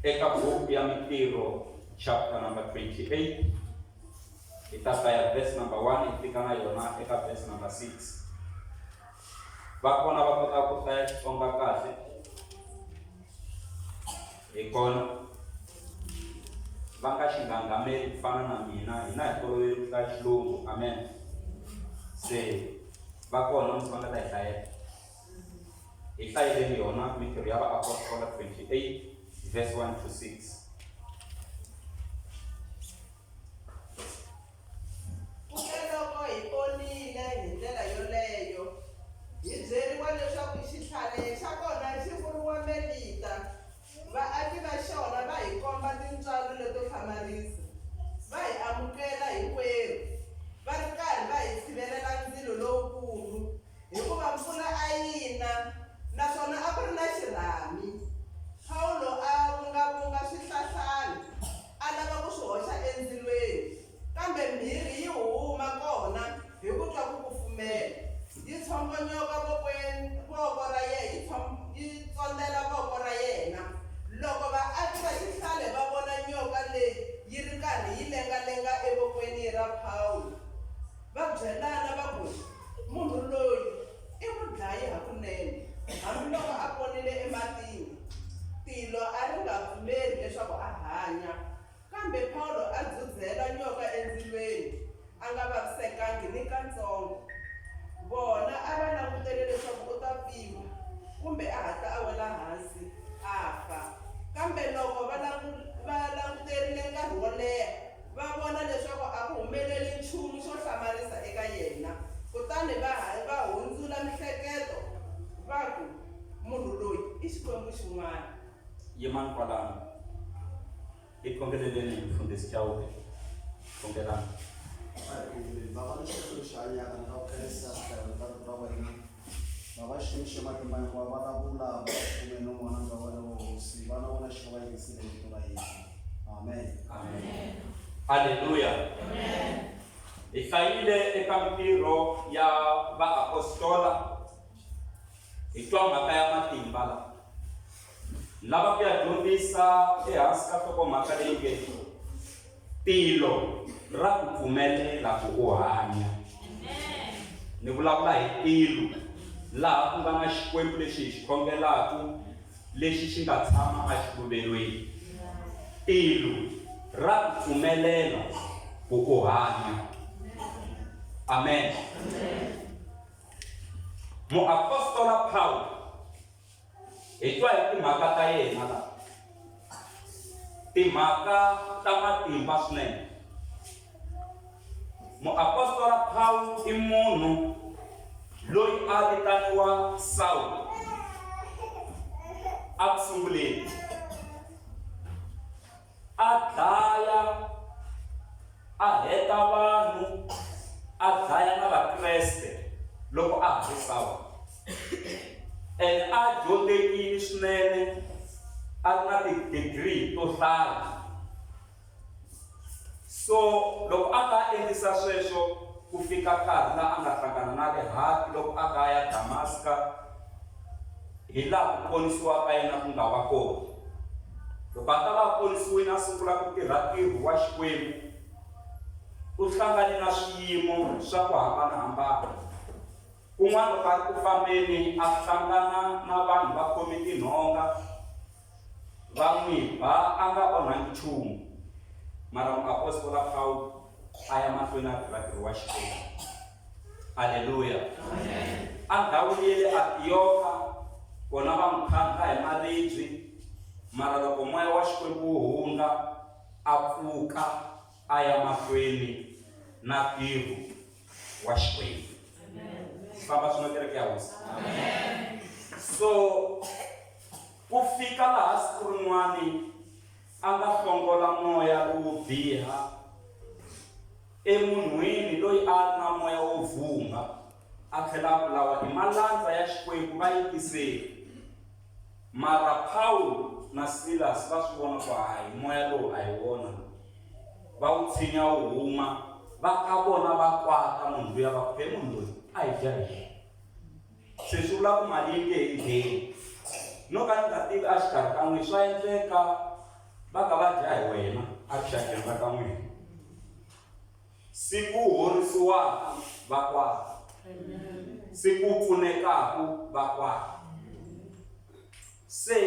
eka book ya Mitirho chapter number 28 itaka ya verse number 1 ifika na yona eka verse number 6. Vakona va kota ku hlaya Xitsonga kahle ikona va nga xingangameli ku fana na mina, hina hi tolovele ku hlaya Xilungu. Amen. Se va kona va nga ta hi hlayela, hi hlayeleni yona Mitirho ya Vaapostoli 28 verse 1 to 6. Loko hi ponile hi ndlela yoleyo hi byeriwa leswaku xihlale xa kona xi vuriwa Melita. Vaaki va xona va hi komba tintswalo leto hlamarisa, va hi amukela hinkwerhu, va ri karhi va hi sivelela ndzilo lowukulu hikuva mpfula a yina naswona a ku ri na xirhami. Paulo a vungavunga swihlahlana a lava ku swi hoxa endzilweni, kambe mhiri yi huma kona hi ku twa ku kufumela, yi tshongonyoka voko ra yena, yi tsondela voko ra yena. Loko vaaki va xihlale va vona nyoka leyi yi ri karhi yi lengalenga evokweni ra Paulo, va byelana va ku munhu loyi i mudlayi hakunene, hambiloko a ponile ematini. Tilo a ri nga pfumeli leswaku a hanya, kambe Paulo a dzudzela nyoka endzilweni a nga vavisekangi ni kantsongo. Vona a va langutele leswaku u ta pfiwa kumbe a hatla a wela hansi a fa, kambe loko va languterile nkarhi wo leha va vona leswaku a ku humeleli nchumu xo hlamarisa eka yena. Kutani va hundzula mihleketo va ku munhu loyi i xikwembu xin'wana. Yimani kwalano hi khongeleleni hi mfundhisi Chauke. Khongelani. Baba Xixo xa hanyaka na ku khensa xikarhi ka rito ra wena. Baba Xixo matimba hinkwawo va vulavula va kume no mona nga wena wo hosi vana vona xi va yingisile vito ra Yesu. Amen. Amen. Haleluya. Amen. Hi hlayile eka Mitirho ya Vaapostola hi twa mhaka ya matimba la lava ku ya dyondzisa ehansi ka nhlokomhaka leyi nge tilo ra ku pfumelela ku u hanya. Ni vulavula hi tilo laha ku nga na Xikwembu lexi hi xi khongelaku lexi xi nga tshama exiluveriweni. Tilo ra ku pfumelela ku u hanya. Amen. Muapostola Paulo hi twa hi timhaka ta yena la, timhaka ta matimba swinene. Muapostola Paulo i munhu loyi a vitaniwa Saulo a ku sunguleni, a dlaya, a heta vanhu, a dlaya na Vakreste loko a ha ri Saulo. And a dyondzekile swinene, a ri na ti-degree to hlaya. So loko a nga endlisa sweswo ku fika nkarhi laha a nga hlangana na le hati loko a nga ya Damaska, hi laha ku ponisiwaka yena ku nga va kona. Loko a ta va ponisiwile a sungula ku tirha ntirho wa Xikwembu, u hlangane na swiyimo swa ku hambanahambana. Kun'wana loko a ri ku fambeni a hlangana na vanhu va khome tinhonga, va n'wi ba a nga onhangi nchumu, mara muapostola Paulo a ya mahlweni a tirha ntirho wa Xikwembu. Haleluya. A ndhawini ya le Antiyoka kona va n'wi tlhantlha hi maribye, mara loko moya wa Xikwembu wu hundza a pfuka a ya mahlweni na ntirho wa Xikwembu. Famba swin'we kereke ya hosi. So ku fika laha siku rin'wani a nga hlongola moya lowo biha emunhwini loyi a ri na moya wo vhunga, a tlhela a vulawa hi malandza ya Xikwembu va yingiseli. Mara Paulo na Silas va swi vona ku hayi moya lowu a hi wona, va wu tshinya wu huma, va ka vona va kwata munhu luya va ku munhu loyi a hi dya hi yena. Se swi vula ku mali yi nge hi ngheni. No ka ni nga tivi a xikarhi ka n'we swa endleka va ka va dya hi wena avuxakeni va ka n'wina. Siku horisiwaka va kwata, siku pfunekaka va kwata. Se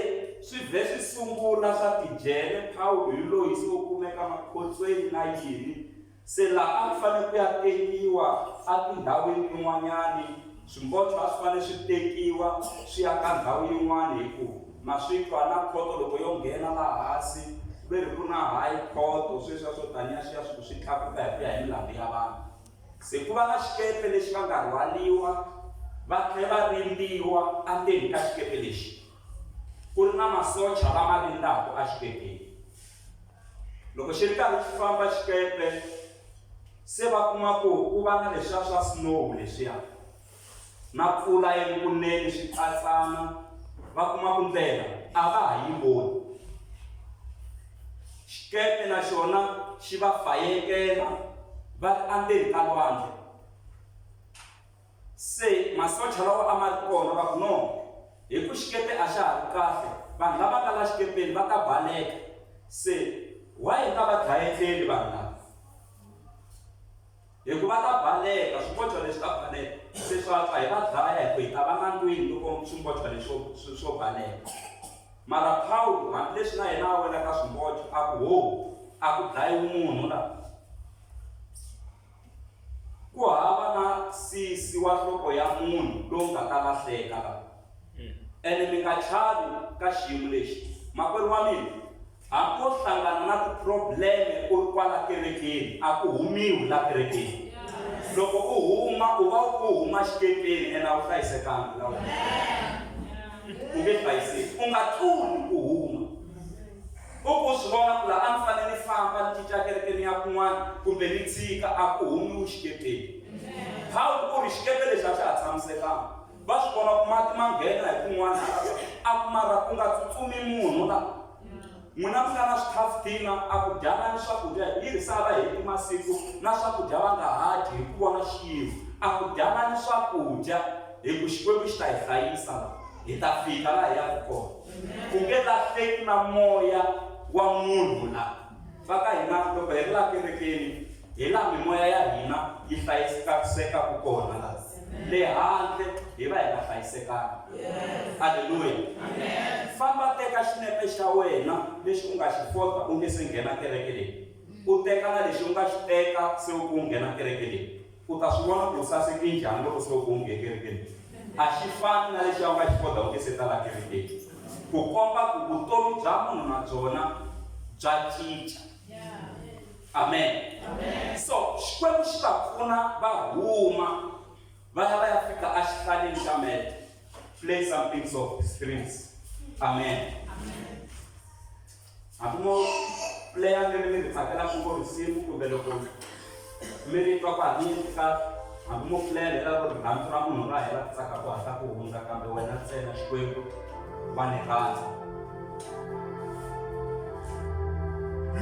swi vhe swi sungula swa tijele, Pawulo hi loyi se u kumeka makhotsweni na yini. Se laha a ku fanele ku ya tekiwa etindhawini yin'wanyani, swimbotso a swi fanele swi tekiwa swi ya ka ndhawu yin'wana hi ku maswitwa na khoto loko yo nghena laha hansi ve ri ku na high khoto sweswiya swo taniya swiya swi swi tlakuka hi ku ya hi milambu ya vanhu. Se ku va na xikepe lexi va nga rhwaliwa va tlhela va rindziwa endzeni ka xikepe lexi, ku ri na masocha lama rindzaka a xikepeni. Loko xi ri karhi xi famba xikepe, se va kuma ku va na leswiya swa snow leswiya na mpfula ekunene swi tsatsana, va kuma ku ndlela a va ha yi voni. Xikepe na xona xi va fayekela va ri endzeni ka lwandle. Se masocha lawa a ma ri kona va ku no, hi ku xikepe a xa ha ri kahle, vanhu lava nga la xikepeni va ta baleka. Se wa hi nga va dlayetleli vanhu lava, hikuva ta baleka swimbocho leswi ta baleka. Se swa hi va dlaya hi ku hi ta va na ndwini loko swimbocho leswi swo baleka. Mara Pawulo hambileswi na yena a wela ka swimbocho a ku ho a ku dlayiwi munhu la, ku hava na sisi wa nhloko ya munhu lowu nga ta lahleka la. Ene mi nga chavi ka xiyimo lexi. Makwerhu wa mina, hambi ko hlangana na ti-probleme u ri kwala kerekeni, a ku humiwi la kerekeni. Loko u huma u va u huma xikepeni ene a wu hlayisekanga la wena. U nge hlayiseki, u nga tluli ku huma. U ku swi vona ku la a ni fanele ni famba ni cinca kerekeni ya kun'wana kumbe ni tshika, a ku humiwi xikepeni. Pawulo ku ri xikepe lexi a xi ha tshamisekanga. Va swi vona ku mati ma nghena hi kun'wana, a ku mara ku nga tsutsumi munhu la. N'wina mi nga na swithafuthina a ku dyana swakudya hi risava hi masiku na swakudya va nga ha dyi hi ku vona xiyimo. A ku dyana ni swakudya hi ku Xikwembu xi ta hi hlayisa la, hi ta fika laha hi yaka kona. Ku nge lahleki na moya wa munhu la. Va ka hina loko hi ri la kerekeni, hi laha mimoya ya hina yi hlayisekaka kona la. Le handle hi va hi nga hlayisekanga. Halleluya. Famba teka xinepe xa wena lexi u nga xi fota u nge se nghena kereke leyi, u teka na lexi u nga xi teka se u nghena kereke leyi, u ta swi vona ku u saseke njhani loko se u nghena kerekeni. A xi fani na lexi u nga xi fota u nge se tala kerekeni, ku komba ku vutomi bya munhu na byona bya cinca. Amen. So Xikwembu xi ta pfuna va huma va ya fika a xihlaleni xa mete, play some things of strings. Amen. Hambi mo playa mi ri tsakela ku risimu kumbe loko mi ri twa ku hanyeka, hambi mo playa lero rirhandzu ra munhu ra hela ku tsaka ku hatla ku hundza, kambe wena ntsena Xikwembu va ni rhandza.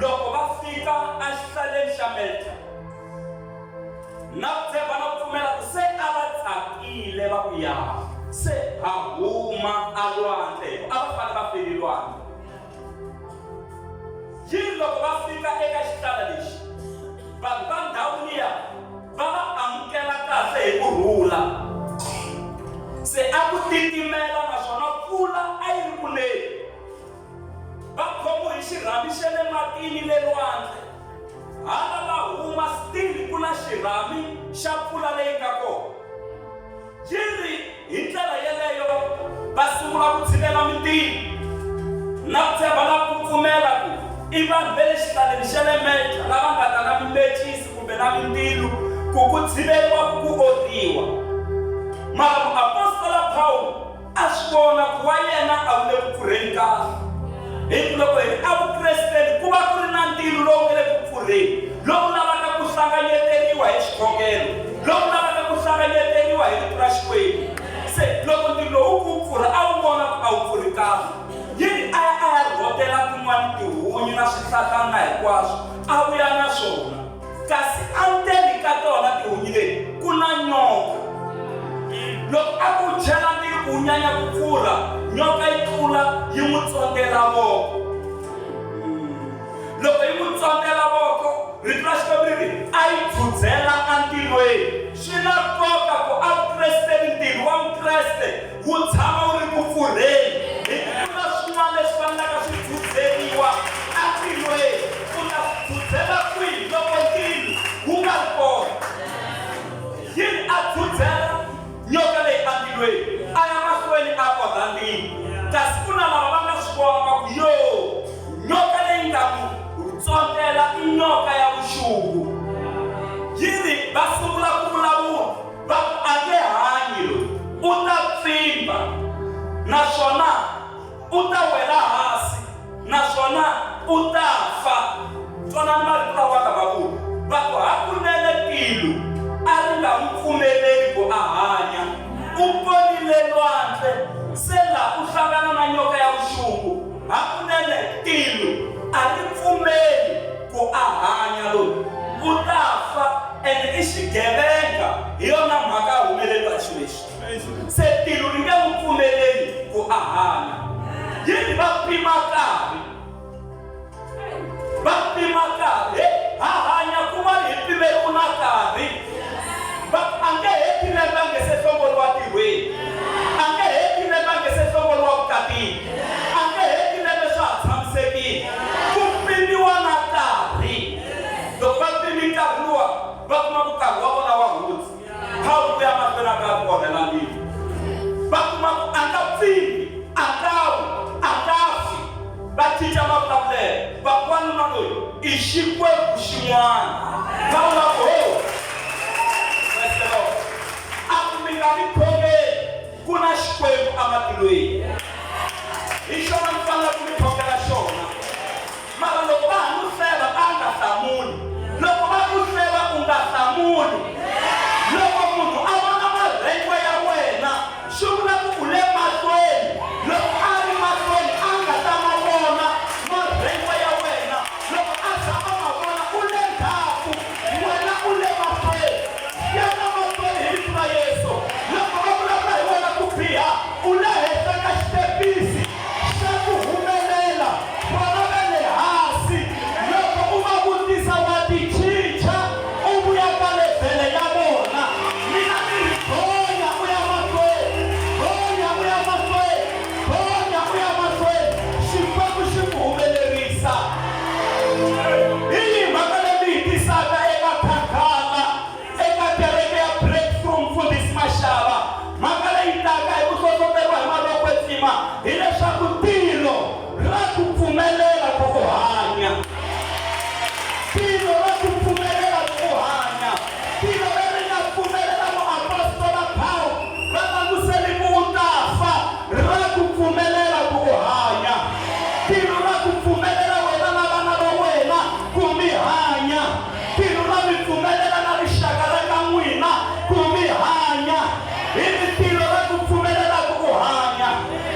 Loko va fika a xihlaleni xa mete, na ku tshemba na ku pfumela ku se a va tsakile va ku ya se ha huma a lwandle, a va fanele va feli lwandle. Yini loko va fika eka xihlala lexi, vanhu va ndhawu liya va va amukela kahle hi kurhula. Se a ku titimela naswona mpfula a yi ri kunene. Va khomiwe hi xirhambi xa le matini le lwandle, hala va huma still ku na xirhambi xa mpfula leyi nga kona. Yiri hi ndlela yeleyo va sungula ku tshilela mintiho na ku tshemba na ku pfumela ku i vanhu va le xihlaleni xa le meta lava nga ta na mimetisi kumbe na mintiho ku ku tshiveriwa ku odiwa. Mara muapostola Pawulo a swi vona ku wa yena a wu le ku pfurheni kahle. Hi loko hi a vukresteni ku va ku ri na ntiho lowu nga le ku pfurheni, lowu lavaka ku hlanganyeteriwa hi xikhongelo, lowu lavaka ku hlanganyeteriwa hi rito ra Xikwembu. Se loko ntiho lowu ku pfurha a wu vona ku a wu pfurhi kahle, yini a ya rhotela tin'wana tihunyi na swihlahlana hinkwaswo a vuya na swona, kasi endzeni ka tona tihunyi leti ku na nyoka. Loko a ku chela ntiho ku nyanya ku pfurha, nyoka yi tlula yi n'wi tsondela voko. tilweni swi na nkoka ku a vukresteni ntirho wa vukreste wu tshama wu ri ku pfurheni. Ku na swin'wana leswi fanelaka swi dzudzeriwa a tilweni. U ta dzudzela kwihi loko ntirho wu nga ri kona? Yini a dzudzela nyoka leyi a tilweni a ya mahlweni a onha ntirho. Kasi ku na lava va nga swi vona ku yo nyoka leyi nga n'wi tsontela i nyoka ya vuxungu. Yini va sungula ku vulavula va ku a nge hanyi loyi, u ta pfimba naswona u ta wela hansi naswona u ta fa. Twanani marito lawa ka vavula va ku hakunene tilo a ri nga n'wi pfumeleli ku a hanya. U ponile lwandle se laha u hlangana na nyoka ya vuxungu. Hakunene tilo a ri pfumeli ku a hanya loyi, u ta fa ene i xigevenga. Hi yona mhaka a humeleliwa xilo lexi. Se tilo ri nge n'wi pfumeleli ku a hanya. Yini va pima nkarhi, va pima nkarhi. Ha hanya kuma hi pimeriwa na nkarhi. A nge heti lembe a nge se hlongoriwa tirhweni, a nge heti lembe a nge se hlongoriwa vukatini, a nge heti lembe swa ha tshamisekile. Ku pimiwa na nkarhi. Loko va pimi nkarhi luwa va kuma ku nkarhi wa vona wa hundza, Pawulo ku ya mahlweni a nga onhela mbilu. Va kuma ku a nga pfimbi, a nga wi, a nga fi. Va cinca mavulavulelo va ku wanuna loyi i xikwembu xin'wana. Pawulo a ku a ku mi nga ni khongeli ku na xikwembu ematilweni. Hi xona mi fanele ku mi khongela xona. Mara loko va ha n'wi hleva a nga hlamuli, loko va n'wi hleva u nga hlamuli, loko munhu a vona marhengo ya wena swi vula ku u le mahlweni. Loko a ri mahlweni a nga ta ma vona marhengo ya wena, loko a za a ma vona u le ndzhaku, wena u le mahlweni. Yana mahlweni hi vito ra Yesu. Loko va vulavula hi wena ku biha, u le henhla ka xitepisi xa ku humelela. Vona va le hansi. Loko u va vutisa va ti cinca, u vuya ka levhele ya vona. Mina ni ri gonya u ya mahlweni, gonya u ya mahlweni, gonya u ya mahlweni. Xikwembu xi ku humelerisa. Hi yihi mhaka leyi hi tisaka eka khakhala eka kereke ya Breakthrough mfundhisi Mashava? Mhaka leyi taka hi ku hlohloteriwa hi Xikwetsima hileswaku tilo ra ku pfumelela ku u hanya. Tilo ra ku pfumelela ku u hanya. Tilo leri nga pfumelela muapostola Pawulo va langutisele ku u ta fa, ra ku pfumelela ku u hanya. Tilo ra ku pfumelela wena na vana va wena ku mi hanya. Tilo ra mi pfumelela na rixaka ra ka n'wina ku mi hanya. Hi tilo ra ku pfumelela ku u hanya.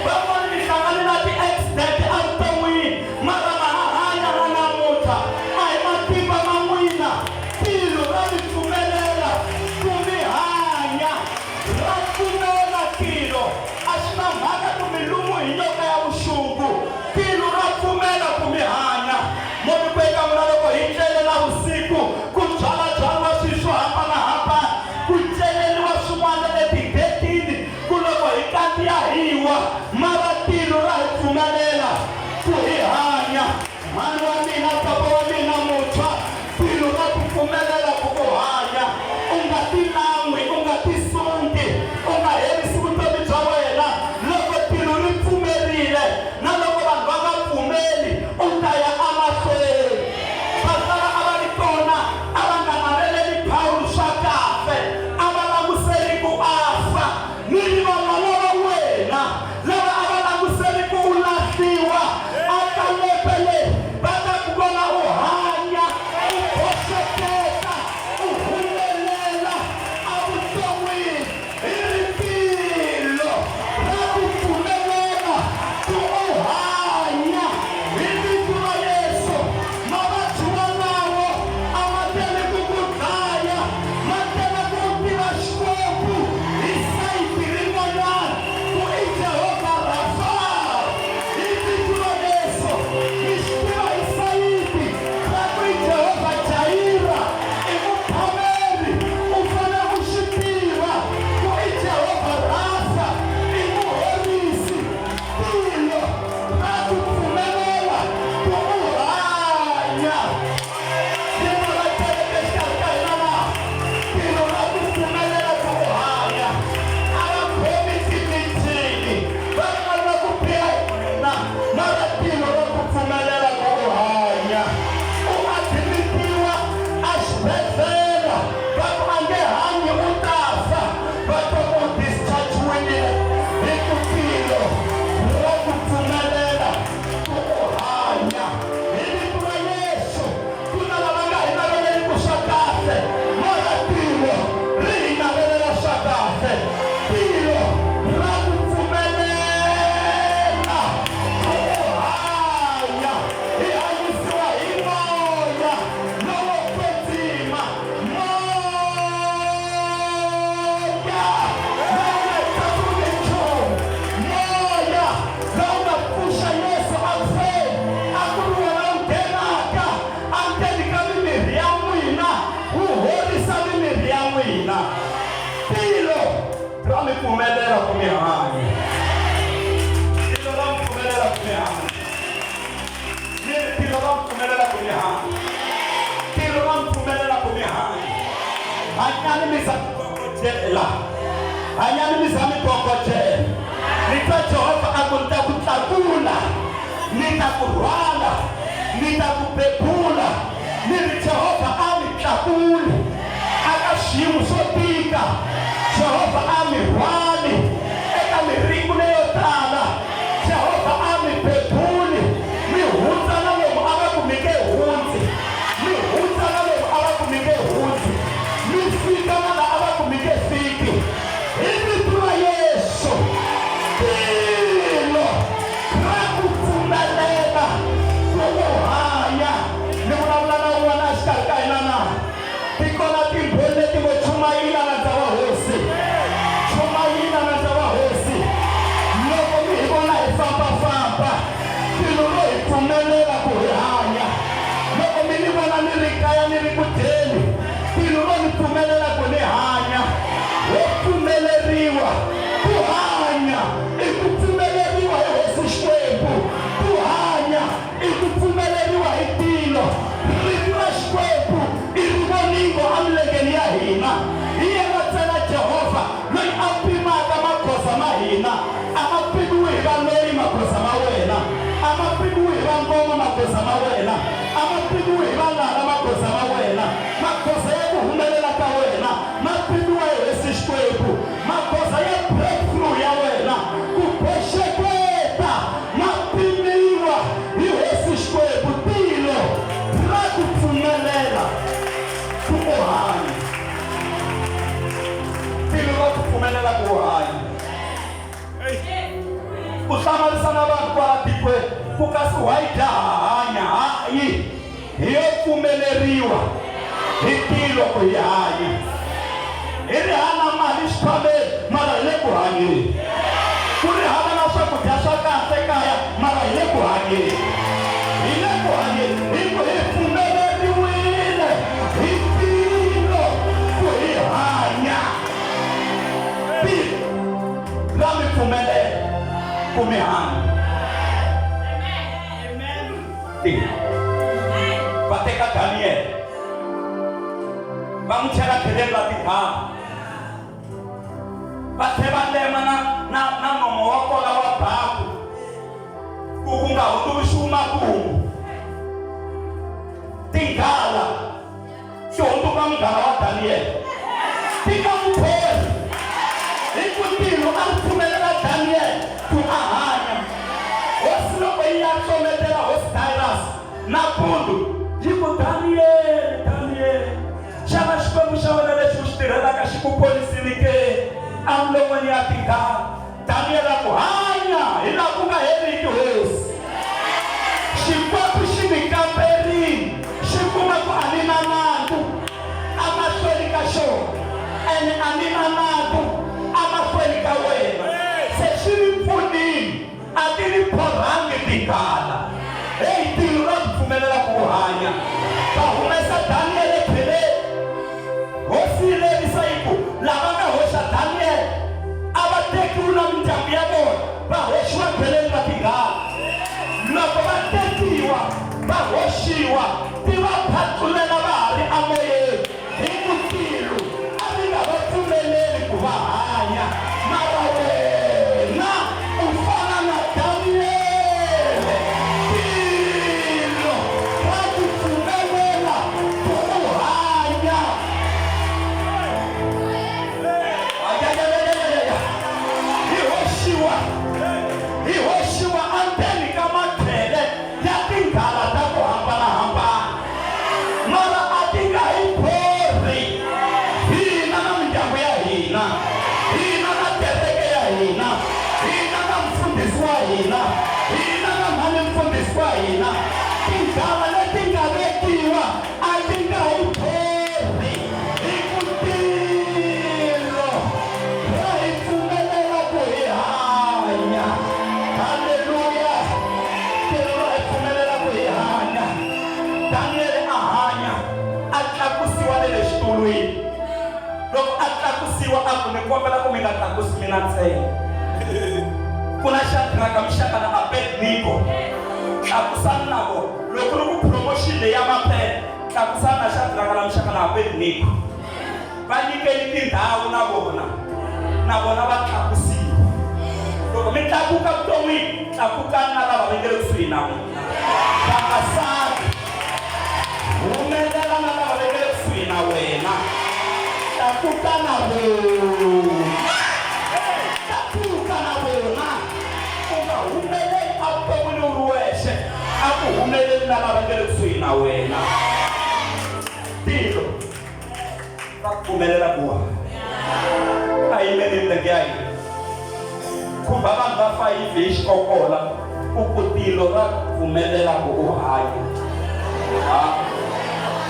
Van'wana mi hlangane na ti-accident evuton'wini mara ma ha hanya na namuntlha. A hi matimba ma n'wina. Tilo ra mi pfumelela ku mi hanya. Ra pfumela tilo. A swi na mhaka ku mi lumu hi nyoka ya vuxungu. Tilo ra pfumela ku mi hanya. Mo ni ku eka n'wina loko hi tlele navusiku ku byalabyariwa swilo swo hambanahambana, ku celeriwa swin'wana etigedini, ku loko hi kandziya hi wa, mara tilo ra hi pfumelela ku hi hanya. Mhani wa mina, papa wa mina muntshwa, tilo ra ku pfumelela ku u hanya. U nga ti lan'wi, u nga ti sungi, u nga herisi vutomi bya wena. Loko tilo ri pfumerile na loko vanhu va nga pfumeli, u ta ya emahlweni. Vasala a va ri kona a va nga naveleli Pawulo swa kahle, a va langutiseli ku a fa. Ni vana lava wena lava a va langutiseli ku u lahliwa aka lepele va ta ku vona hanyani mizami kokotela, hanyani mizami kokotela. Nita Jehova akutakutakula, nitakurwala, nitakupepula. Nili Jehova amikakuli, akashimu sotika. Jehova amirwali, eka miriku neyotala. Jehova amipepuli, mihunza na lomu abakumike hunzi, mihunza na lomu abakumike hunzi, mifika na abakumike fiki. Ibitura Yesu, ilo, rakupfumelelela, kukuhanya. Nimunamulana uwana shkarkainana, tikona timbele timo chumaila na zawa hosi, chumaila na zawa hosi. Loko mihibona ifamba, tilulo ipfumelela kuhanya. Loko minibona nirikaya nirikuteni, tilulo ipfumelela kunihanya. Wopfumeleriwa kuhanya, ikupfumeleriwa Yesu Xikwembu. Kuhanya, ikupfumeleriwa itilo. Rivula Xikwembu, irivoningo amilengeni ya hina. Iye vatsela Jehova, loyi apimaka magoza ma hina. Amapikiwi hi valoyi magoza ma wena. Amapikiwi hi vangoma magoza ma wena. Amapikiwi hi valala magoza ma wena. Magoza ya ku humelela ka wena mapikiwa hi Yesu Xikwembu. Magoza ya breakthrough ya wena ku boxeketa mapimiwa hi Yesu Xikwembu. Tilo ra ku pfumelela ku hanya, tilo ra ku pfumelela ku hanya. Ku hlanganisa na vanhu kwala tikweni ku kasi wayidahanya hayi hi yo pfumeleriwa hi tilo ku hi hanya. Hi ri hana mali xikhwameni mara hi le ku hanyeni, ku ri hana na swakudya swa kahle kaya mara hi le ku hanyeni, hi le ku hanyeni hi ku hi pfumeleriwile hi tilo ku hi hanya. Tilo ra mi pfumelela ku mi hanya. Tilo va teka Daniel va n'wi chela kheleni ra tihamu, va tlhela va lema na nomo wa kona wa baku ku nga hundzuluxiwi makungu. Tinghala xi hundzuka munghana wa Daniel, ti nga n'wi thori hi ku tilo a ri pfumelela Daniel ku a hanya. Hosi loko yi ya tsometela hosi Darius nampundzu yi ku Daniel, xana Xikwembu xa wena lexi u xi tirhelaka xi ku ponisile ke? Amilon'weni ya tinghala Daniel a ku hanya hi laha ku nga heriki hosi. Xikwembu xi mi kamberile, xi kuma ku a ni na nandzu amahlweni ka xona, ene a ni na nandzu amahlweni ka wena. Se xi mi pfunile, a ti ni porhangi tinghala. Heyi tilo ra ku pfumelela ku hanya. Va humesa Daniel ekheleni, hosi yi lerisa yi ku lava nga hoxa Daniel a va tekiwi na mindyangu ya vona, va hoxiwa kheleni ra tinghala. Loko va tekiwa va hoxiwa, ti va phatsulela va ha ri amoyeni. Hi ku tilo a ti nga va pfumeleli ku va hanya. Mara wena u fana na Daniel, tilo ra ku pfumelela ku hanya. Hi hoxiwa andzeni ka matlhele ya tinghala ta ku hambanahambana, mara a ti nga hi thori. Hina na mindyangu ya hina, hina na kereke ya hina, hina na mfundhisi wa hina, hina na mhani mfundhisi wa hina. Tinghala leti nga vekiwa a ti nga hi thori. Hi ku tilo ra hi pfumelela ku hi hanya. Haleluya, tilo ra hi pfumelela ku hi hanya. Daniel a hanya, a tlakusiwa na le xitulwini. Loko a tlakusiwa a ku ni kombela ku mi nga tlakusi mina ntsena. Ku na Shadraka, Meshaki na Abednego, tlakusani na vona. Loko ri ku promotion leyi ya maphela, tlakusani na Shadraka, Meshaki na Abednego. va nyikeli tindhawu na vona va tlakusiwa. Loko mi tlakuka vuton'wini, tlakukani na lava va nge le kusuhi na n'wina. Vavasati, humelela na lava va nge le kusuhi na wena. Tlakuka na vona. Tlakuka na vona. U nga humeleli a vuton'wini u ri wexe, a ku humeleli na lava va nge le kusuhi na wena. Tilo ra ku pfumelela ku hanya. A yimeli milenge ya hina. Khumba vanhu va 5 hi xikokola u ku tilo ra ku pfumelela ku u hanya.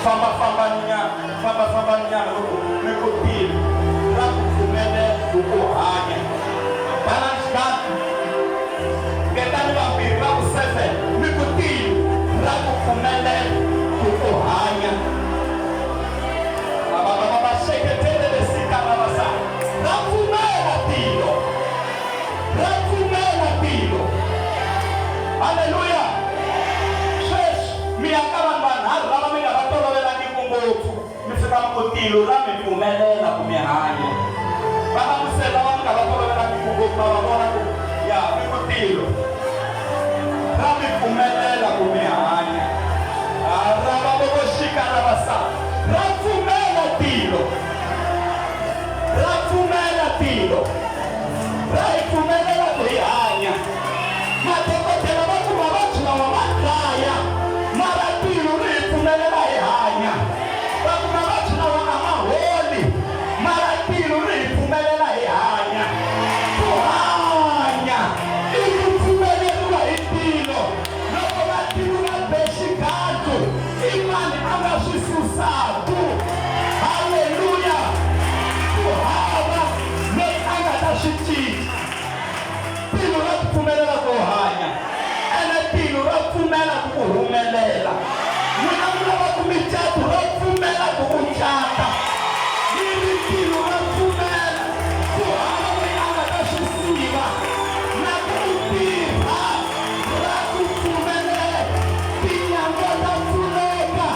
Famba nyana loko mi ku tilo ra ku pfumelela ku u hanya. Balance that. Ketani vambirhi va ku 7 mi ku tilo ra ku pfumelela ku u hanya. Va seketele lesika na vasati. Ra pfumela tilo. Ra pfumela tilo. Haleluya. Sweswi mi aka vanhu vanharhu lava mi nga va tolovelangiki ngopfu. Mi fika mi ku tilo ra mi pfumelela ku mi hanya. Va hlamusela lava mi nga va tolovelangiki ngopfu va va vona ku ya mi ku tilo ra mi pfumelela ku mi hanya. Ra va vovoxika na vasati. Ra pfumela tilo. Ra pfumela tilo. Ra hi pfumelela ku hi hanya. Madokodela va ku mavabyi lawa va dlaya, mara tilo ri hi pfumelela hi hanya. Va ku mavabyi lawa a ma holi, mara tilo ri hi pfumelela hi hanya. Ku hanya i ku pfumeleriwa hi tilo. Loko va tilo va be xigadu, i mani a nga swi susaku. Haleluya. Ku hava loyi a nga ta swi cinca. Tilo ra ku pfumelela ku hanya, ene tilo ra pfumela ku humelela. N'wina mi lava ku mi cata, ra pfumela ku u cata. Iri tilo ra pfumela ku hava loyi a nga ta swi siva. Na ku tirha ra ku pfumelela. Tinyangwa ta pfuleka,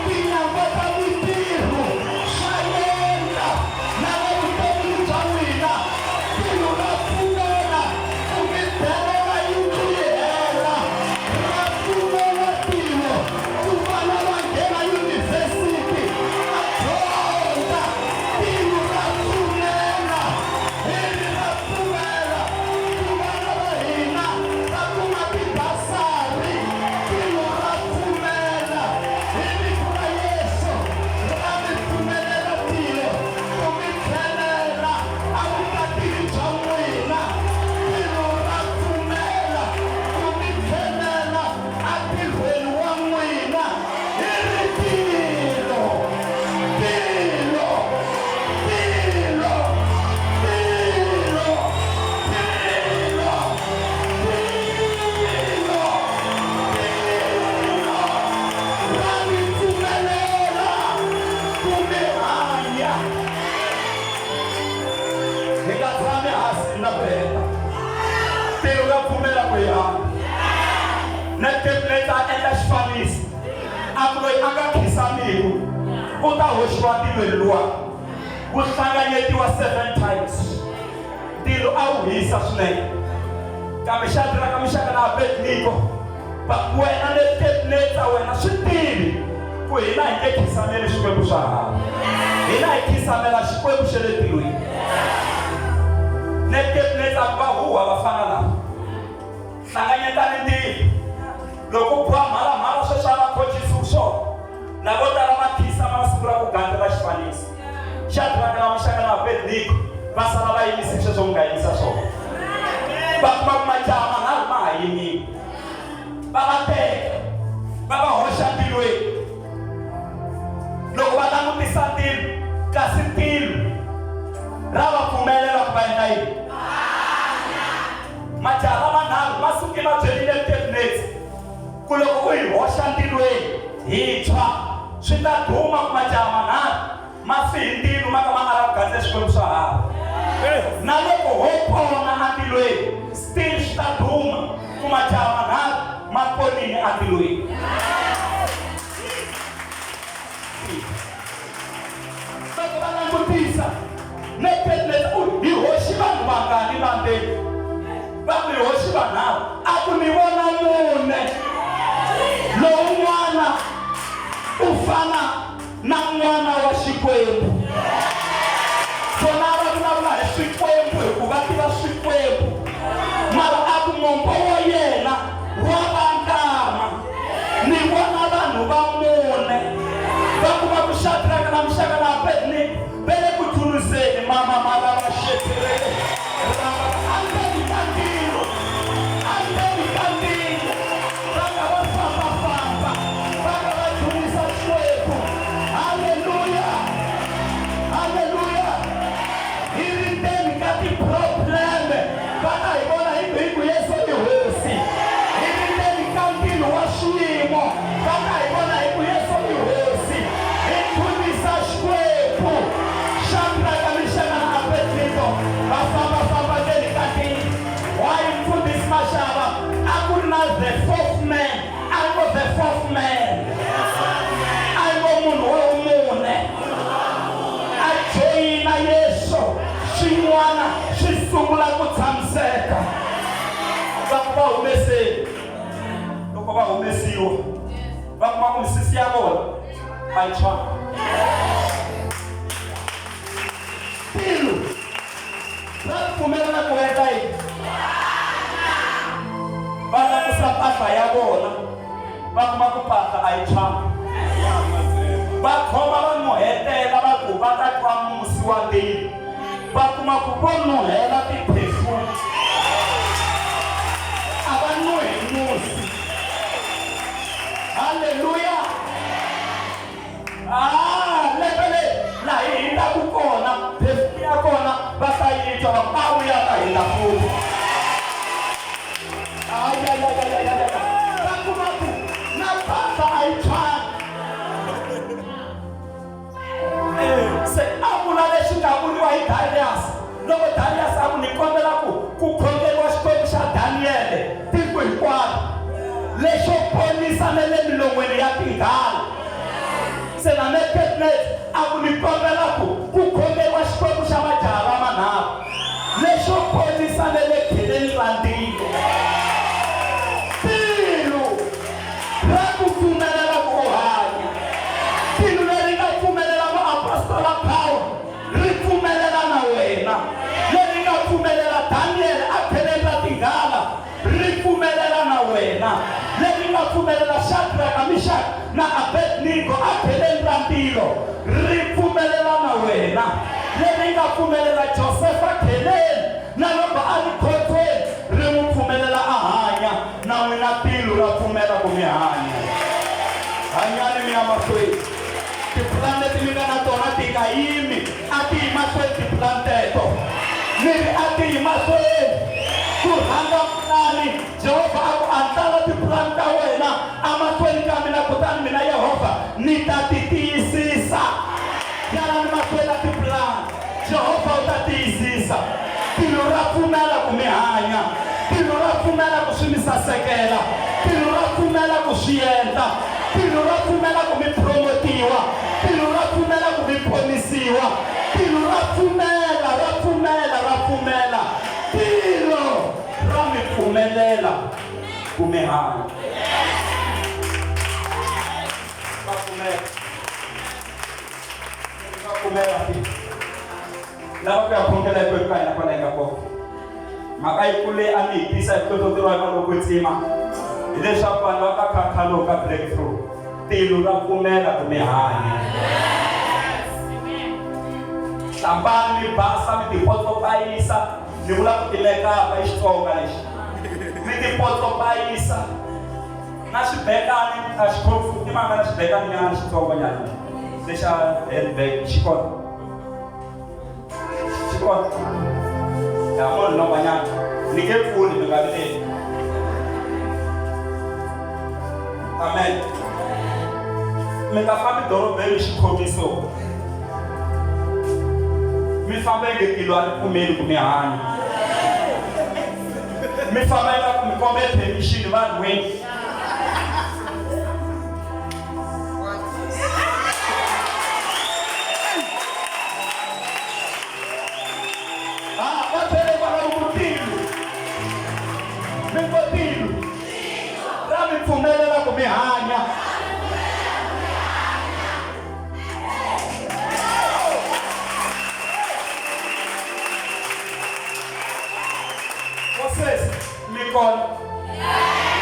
tinyangwa ta mintirho, swa yendla na le vuton'wini bya n'wina. Tilo ra pfumela ku mi belela yindlu yi hela. Ra pfumela tilo ku vana va nghena yunivhesiti va dyondza. Tilo ra pfumela, hili ra pfumela ku vana va hina va kuma tibasari. Tilo ra pfumela hi vito ra Yesu. Ra mi pfumelela tilo ku mi tlhelela evukatini bya n'wina. Tilo ra pfumela ku mi tlhelela entirhweni wa n'wina. Hi ri tilo, tilo, tilo, tilo, tilo, tilo, tilo. Ra mi pfumelela ku mi hanya. Hi nga tshami hansi na beta. Tilo ra pfumela ku hi hanya. Na template a endla xifaniso. A ku loyi a nga khisamiki u ta hoxiwa tilweni luwani. Wu hlanganyetiwa 7 times. Tilo a wu hisa swinene. Kambe Shadraka, Meshaki na Abednego, wena le template ta wena swi tivi ku hina hi nge khisameli swikwembu swa hava. Hina hi khisamela xikwembu xa le tilweni. Ne template a va huwa vafana lava. Hlanganyetani tilo. Loko ku boha mhalamhala sweswi a va khojisi swona. Na vo tala va khisa masiku ra ku gandlela xifaniso. Shadraka na Meshaki na Abednego va sala va yimise sweswo mi nga yimisa swona. Va kuma ku majaha manharhu ma ha yimile. Va va teka, va va hoxa tilweni. Loko va langutisa tilo, kasi tilo ra va pfumelela ku va endla yini? Majaha manharhu ma suke ma byerile template ku loko u hi hoxa tilweni hi tshwa swi ta duma ku majaha manharhu ma fi hi tilo ma ka ma nga lavi ku gandle swikwembu swa hava. Na loko ho pona atilweni still swi ta duma ku majaha manharhu ma ponile atilweni. Loko va langutile ni vona vanhu va mune va kuma ku Shadraka na Meshaki na Abednego vele ku thunuzeni mama va shetelele andeni ka tilo va nga va famba va nga va thunisa Xikwembu. Haleluya hi ri ndzeni ka ti-problem va nga hi vona hi ku Yesu i hosi. Hi ri ndzeni ka ntilo wa xiyimo va nga hi vona hi ku Yesu i hosi. Hi thunisa Xikwembu. Shadraka, Meshaki na Abednego va famba ndzeni ka tilo. Why mfundhisi Mashava a ku ri na the fourth man, a ngo the fourth man, a ngo munhu wa mune a joyina Yesu, swin'wana swi sungula ku tshamiseka. Va humeseni loko va humesiwa va kuma ku misisi ya vona a yi tshwani. Tilo ra pfumelela ku endla yini? Va langusa mpahla ya vona va kuma ku mpahla a yi tshwani. Va khoma va nuhetela va ku va ta twa musi wa ndilo va kuma ku vo nuhela ti-perfume a va nuhi musi. Haleluya. Lepele laha hi hindzaku kona perfume ya kona va ta yi twa va vuya ta hindza futhi. Va kuma ku na mpahla a yi tshwani. Se a vula lexi nga vuriwa hi Darius loko Darius a ku ni kombela ku khongeriwa Xikwembu xa Daniele tiko hinkwaro lexo ponisa na le milon'weni ya tinghala. Se na Nebukadnezar a ku ni kombela ku khongeriwa Xikwembu xa majaha va manharhu lexo ponisa na le kheleni ra ndilo. Tilo ra ku pfumelela ku hanya. Tilo leri nga pfumelela apostola Paulo ri pfumelela na wena. Leri nga pfumelela Daniel a kheleni ra tinghala ri pfumelela na wena. Leri nga pfumelela Shadraka, Meshaki na Abednego a kheleni ra ndilo ri pfumelela na wena. Leri nga pfumelela Josefa kheleni na loko a ri khotsweni ri n'wi pfumelela a hanya. Na n'wina tilo ra pfumela ku mi hanya. Hanyani mi ya mahlweni. Tipulani leti mi nga na tona ti nga yimi a ti yi mahlweni tipulani teto. Mi ri a ti yi mahlweni ku rhanga pulani. Jehovha a ku andlala tipulani ta wena a mahlweni ka mina kutani mina Yehovha ni ta ti tiyisisa. Yana ni mahlweni na tipulani Jehovha u ta tiyisisa. Tilo ra pfumela ku mi hanya. Tilo ra pfumela ku swi mi sasekela. Tilo ra pfumela ku swi endla. Tilo ra pfumela ku mi promotiwa. Tilo ra pfumela ku mi ponisiwa. Tilo ra pfumela. Tilo ra mi pfumelela ku mi hanya. Va pfumela lava ku ya khongela hi kwembu ka hina kwala hi nga kona. Mhaka yikulu leyi a mi hi tisa hi hlohloteriwa hi Xikwetsima hileswaku vanhu va ka khakhalo ka breakthrough. Tilo ra pfumela ku mi hanya. Hlambani mi basa mi tipotopayisa ni vula ku timekapa hi Xitsonga lexi. Mi tipotopayisa na xibekani a xikhofu timanga na xibekani nyana Xitsonga nyana lexa handbag xikona. Ya munhu lowanyana ni nge pfuni mi nga vileli. Amen. Mi nga fambi dorobeni xikhomiso. Mi famba hi tilo a ri pfumeli ku mi hanya. Mi famba eka ku mi kombe permission vanhwini. Pfumelela ku mi hanya. Vocês me contam.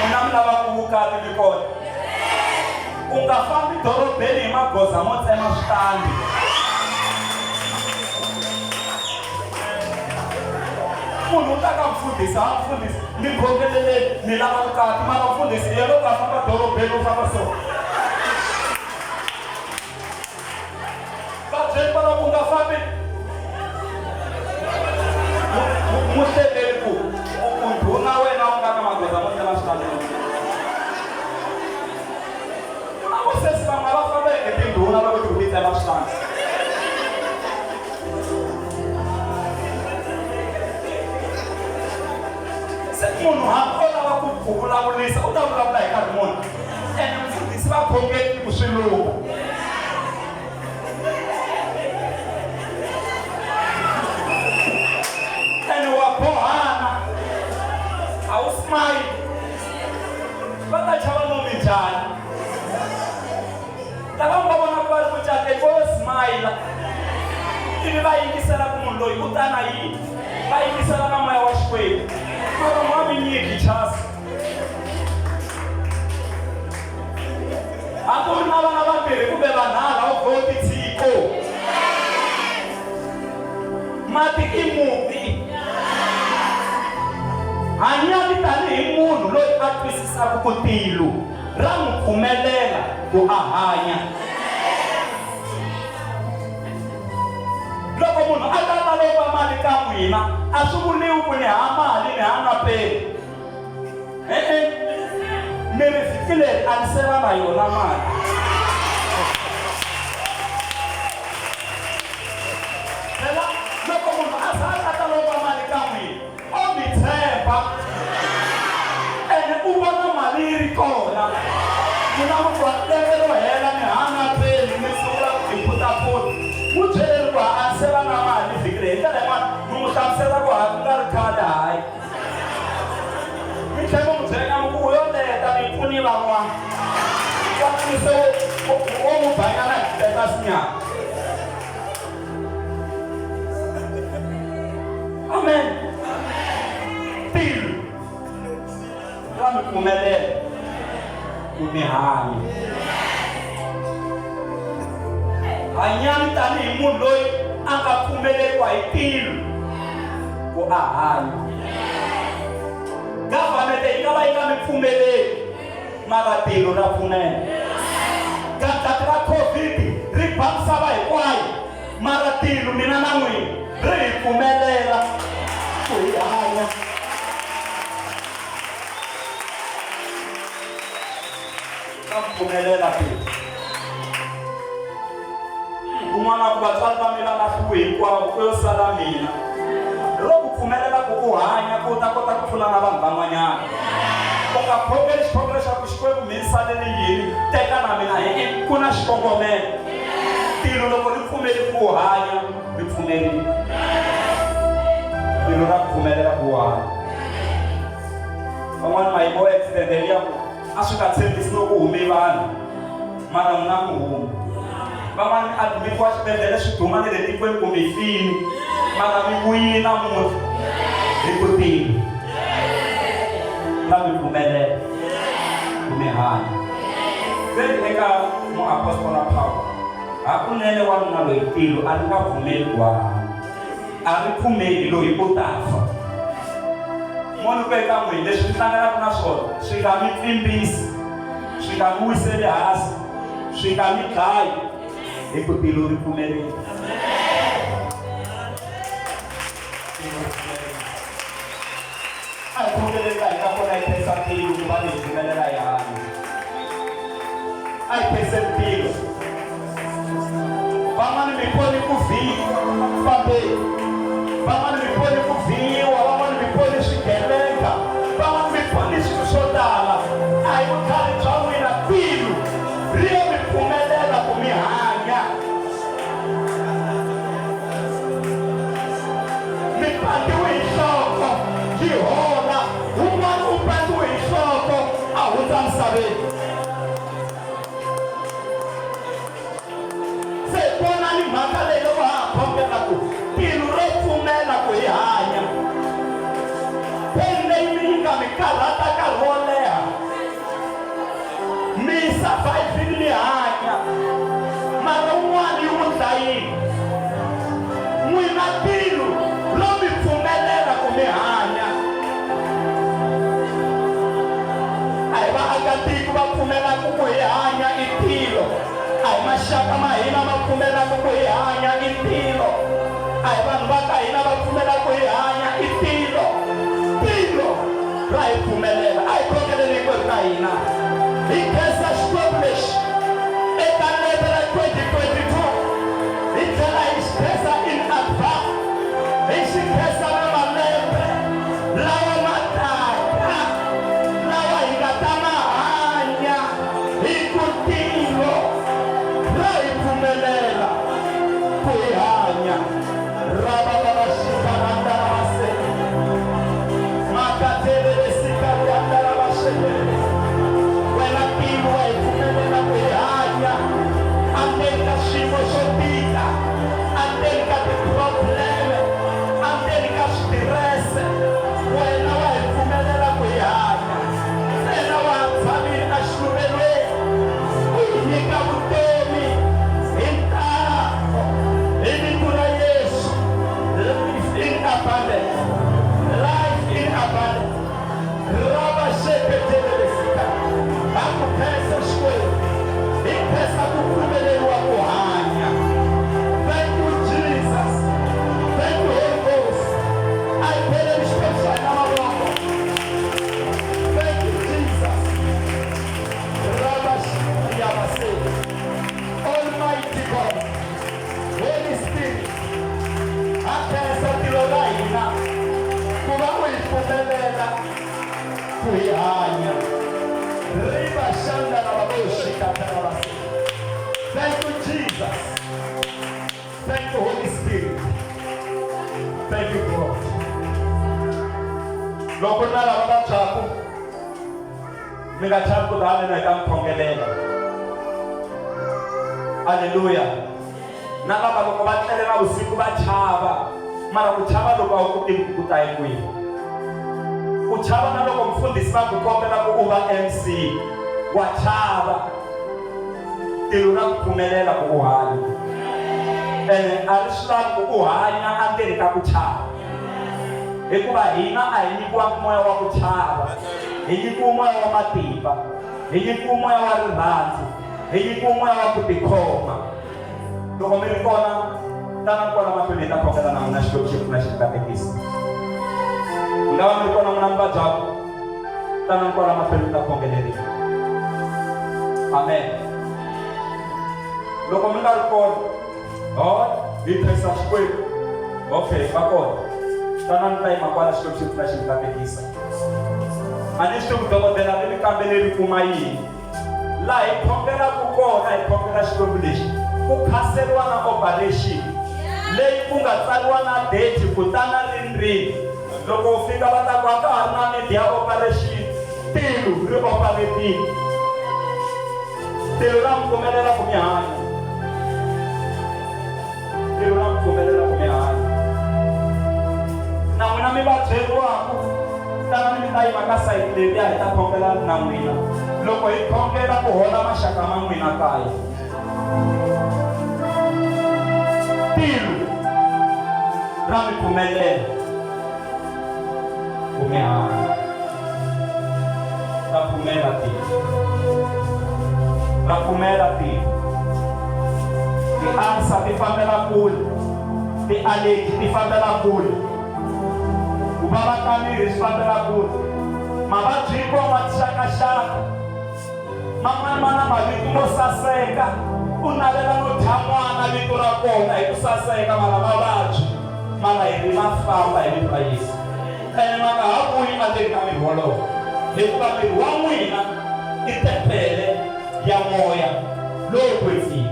Não me lava u nga fambi dorobeni hi magoza mo tsema switandi. Munhu u ta ka mfundhisi, mfundhisi ni khongeleleni ni lava vukati, mara mfundhisi ye loko a famba dorobeni u famba so. Vabyeni va loko u nga fambi muhlekeli ku ndhuna wena u nga na magoza mo tsema switandi. Sesi va nga va fambeke tindhuna loko ti ku tsema switandi. Se munhu hambi o lava ku vulavurisa u ta vulavula hi nkarhi muni, ene mfundhisi va khongeli ku swi luka. Ene wa bohana a wu smile, va ta chava nomi njhani. Lava nga vona ku va ri mucateni vo smile, ivi va yingisela ku munhu loyi u ta na yini, va yingisela na moya wa Xikwembu. Mara n'wa mi nyiki chasi. A ku ri na vana vambirhi kumbe vanharhu va vhoti tshiko, mati i mufi. Hanyani tanihi munhu loyi a twisisaka ku tilo ra n'wi pfumelela ku a hanya. Loko munhu a ta ta lomba mali ka n'wina, a swi vuliwi ku ni hava mali ni hava peni. Mi ri fikile a ni se va na yona mali. Loko munhu a za a ta lomba mali ka n'wina, o mi tshemba ene u vona mali yi ri kona. Mina mukwatelo hela ni hana peni ni sungula ku inputa phone. Mu byeli ku a se va na mali fikile hi ndlela yin'wana mi n'wi hlamusela ku a nga ri khale hayi. Mi tlhela mu byela ku yo leta mi pfuni van'wana. Kambe se wo mu bangana hi teka sinyana. Amen. Tilo ra mi pfumelela ku mi hanya. Hanyani tanihi munhu loyi a nga pfumeleriwa hi tilo ku a hanya. Government yi nga va yi nga mi pfumeleli, mara tilo ra pfunela. Gandlati ra COVID ri ba misava hinkwayo, mara tilo mina na n'wina ri hi pfumelela ku hi hanya. Ra pfumelela tilo. Kun'wana ku vatswari va mi va lahliwe hinkwavo ku yo sala mina. Ro ku pfumelela ku u hanya ku u ta kota ku pfuna na vanhu van'wanyana. U nga khongeli xikhongelo xa ku Xikwembu mi salele yini, teka na mina ku na xikongomelo. Tilo loko ri pfumeli ku u hanya, ri pfumerile. Tilo ra pfumelela ku u hanya. Van'wana ma yi vo accident ya ku a swi nga tshembisi loko u hume vanhu, mara n'wina ku huma. Van'wana a admitiwa xibedhlele swi duma ni le tikweni kumbe fini, mara mi vuyile namuntlha hi ku tilo ra mi pfumelela ku mi hanya. Veri eka muapostola Paulo, hakunene wanuna loyi tilo a ri nga pfumeli ku hanya, a ri pfumeli loyi u ta fa. Moni ku eka n'wina leswi mi hlanganaka na swona swi nga mi pfimbisi, swi nga mi wiseli hansi, swi nga mi dlayi. Hi ku tilo ri pfumerile. A hi khongelela hi ka kona hi tirhisa tilo ku va hi pfumelela hi hanya. A hi tirhiseni tilo. Van'wana mi poni ku fambeni, van'wana mi poni ku vhiyiwa, van'wana mi poni swigevenga, van'wana mi poni swilo swo tala. A hi vukhale bya n'wina, tilo ri yo mi pfumelela ku mi hanya. Mi pandiwe hi nhloko yi hola, un'wana u pandiwe hi nhloko a hundza misaveni. Se vona ni mhaka leyi loko ha ha khongela ku tilo ro pfumela ku hi hanya. Peni leyi mi nga mi karhata nkarhi wo leha, mi survive mi hanya mara un'wana yi n'wi dlayile n'wina tilo lo mi pfumelela ku mi hanya a hi vaakatiko va pfumelaka ku hi hanya i tilo a hi maxaka ma hina ma pfumelaka ku hi hanya i tilo a hi vanhu va ka hina va pfumelaka ku hi hanya i tilo ra hi pfumelela a hi khokeleni hinkwerhu ka hina hi khensa xikwembu lexi eka lembe ra 2022 hi tlhela hi xi khensa in advance hi xi khensa na malembe lawa ma taka lawa hi nga ta ma hanya hi ku tilo ra hi pfumelela ku hi hanya ra va va xikarhanda ra vasele makatele sikatanda ra vasele wena tilo wa hi pfumelela ku hi hanya andeni ka xiyimo xo tika andeni ka tiprobleme andeni ka switirese wena wa hi pfumelela ku hi hanya ntsena wa ha tshamile exiluvhelweni u hi nyika vutomi hi ntato hi vito ra Yesu life in abundance life in abundance raba sheketelelesika ha ku khensa xikwembu hi khensa ku pfumeleriwa ku hanya. Thank you Jesus, thank you Holy Ghost. I pele xikwembu na mavoko. Thank you Jesus. Raba shiyabase Almighty God, Holy Spirit, ha khensa tilo ra hina ku va u hi pfumelela ku hi hanya. Riba shanda na baboshi katarabase. Thank you Jesus. Thank you Holy Spirit. Thank you God. Loko na lava vabyaku mi nga chavi ku dani na eka mkhongelela. Haleluya. Na lava loko va tlelela vusiku va chava mara ku chava loko a wu koti ku ta hi kwihi. Ku chava na loko mfundhisi va ku kombela ku u va MC wa chava tilo ra ku pfumelela ku u hanya ene a ri swi lavi ku u hanya endzeni ka ku chava hikuva hina a hi nyikiwangi moya wa ku chava hi nyikiwa moya wa matimba hi nyikiwa moya wa rirhandzu hi nyikiwa moya wa ku tikhoma loko mi ri kona tana kona mahlweni hi ta khongela na n'wina xikwembu xi pfuna xi katekisa ku nga va mi ri kona n'wina mi vabyaku tana kona mahlweni mi ta khongeleriwa amen loko mi nga ri kona hi khensa xikwembu okay va kona tana ni ta yima kwala xikwembu xi pfuna xi mi katekisa a ni swi tivi dokodela ri mi kambeleri kuma yini laha hi khongelaku kona hi khongela xikwembu lexi ku khanseriwa na operation leyi ku nga tsariwa na date kutana rini loko u fika va ta ku a ka ha ri na need ya operation tilo ri operetile tilo ra mi pfumelela ku mi hanya tilo ra mi pfumelela ku mi hanya na n'wina mi va byeriwaku tana mi ta yima ka sayiti letiya hi ta khongela na n'wina loko hi khongela ku hola maxaka ma n'wina kaya tilo ra mi pfumelela ku mi hanya ra pfumela tilo ra pfumela tilo ti-ansa ti fambela kule ti-allergy ti fambela kule ku vava ka miri swi fambela kule mavabyi hinkwawo ma tixakaxaka man'wani ma na mavito mo saseka u navela no thya n'wana vito ra kona hi ku saseka mara mavabyi mara hi ri ma famba hi vito ra Yesu ene ma nga ha vuyi endzeni ka miri wolowo hikuva miri wa n'wina i tempele ya moya lowu kwetsini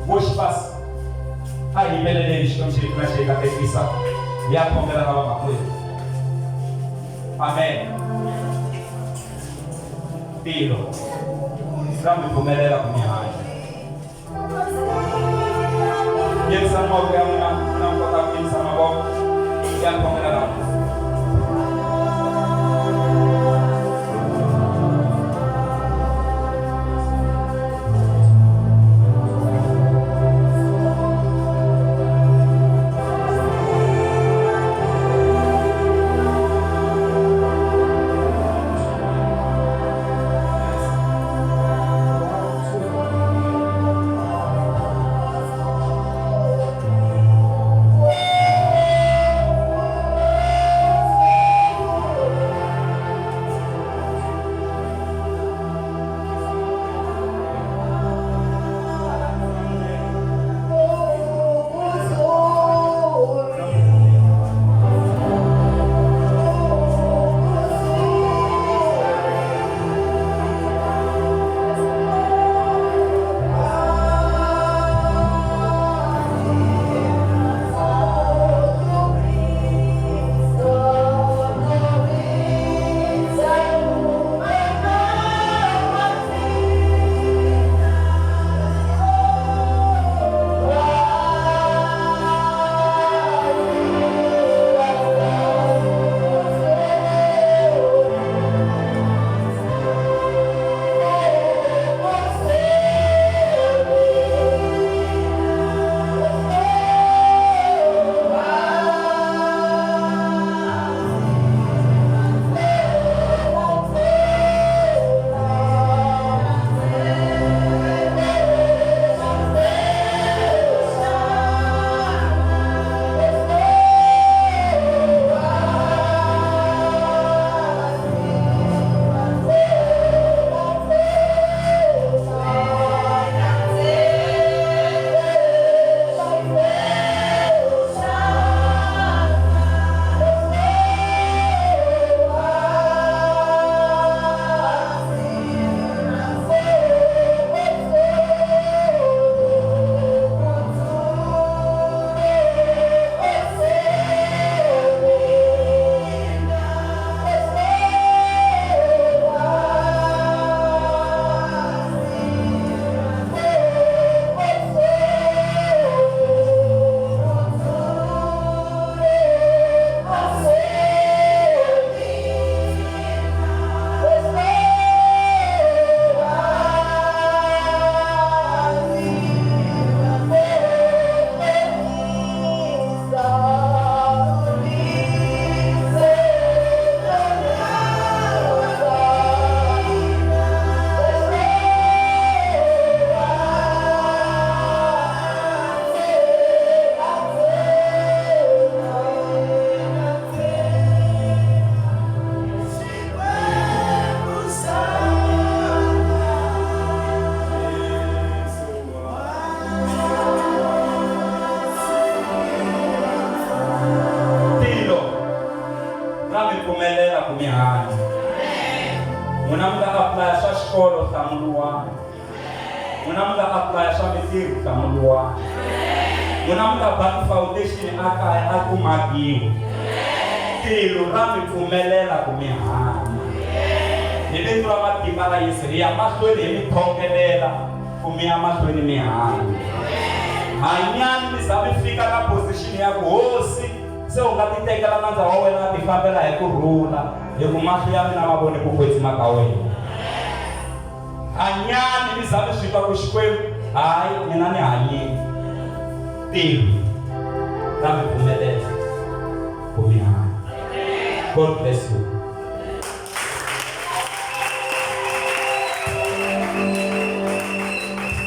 woxipasi a hi yimeleleni xikwembu xi pfuna xi katekisa ya khongela na vamakwenu amen tilo ra mi pfumelela ku mi hanya yimisa mavoko ya n'wina na kota ku yimisa mavoko ya khongela na N'wina mi nga apply swa xikolo hlamuriwani. N'wina mi nga apply swa mitirho hlamuriwani. N'wina mi nga baki foundation ekaya a ku makiwa. Tilo ra mi pfumelela ku mi hanya. Hi vito ra matimba ra Yesu hi ya mahlweni hi mi thongelela ku mi ya mahlweni mi hanya. Hanyani mi za mi fika ka position ya ku hosi se u nga ti tekela nandza wa wena ti fambela hi kurhula hi ku mahlo ya mina ma vone ku kwetsima ka wena. Hanyani mi za mi swi twa ku Xikwembu hayi mina ni hanyini. Tilo ra mi pfumelela ku mi hanya. God bless you.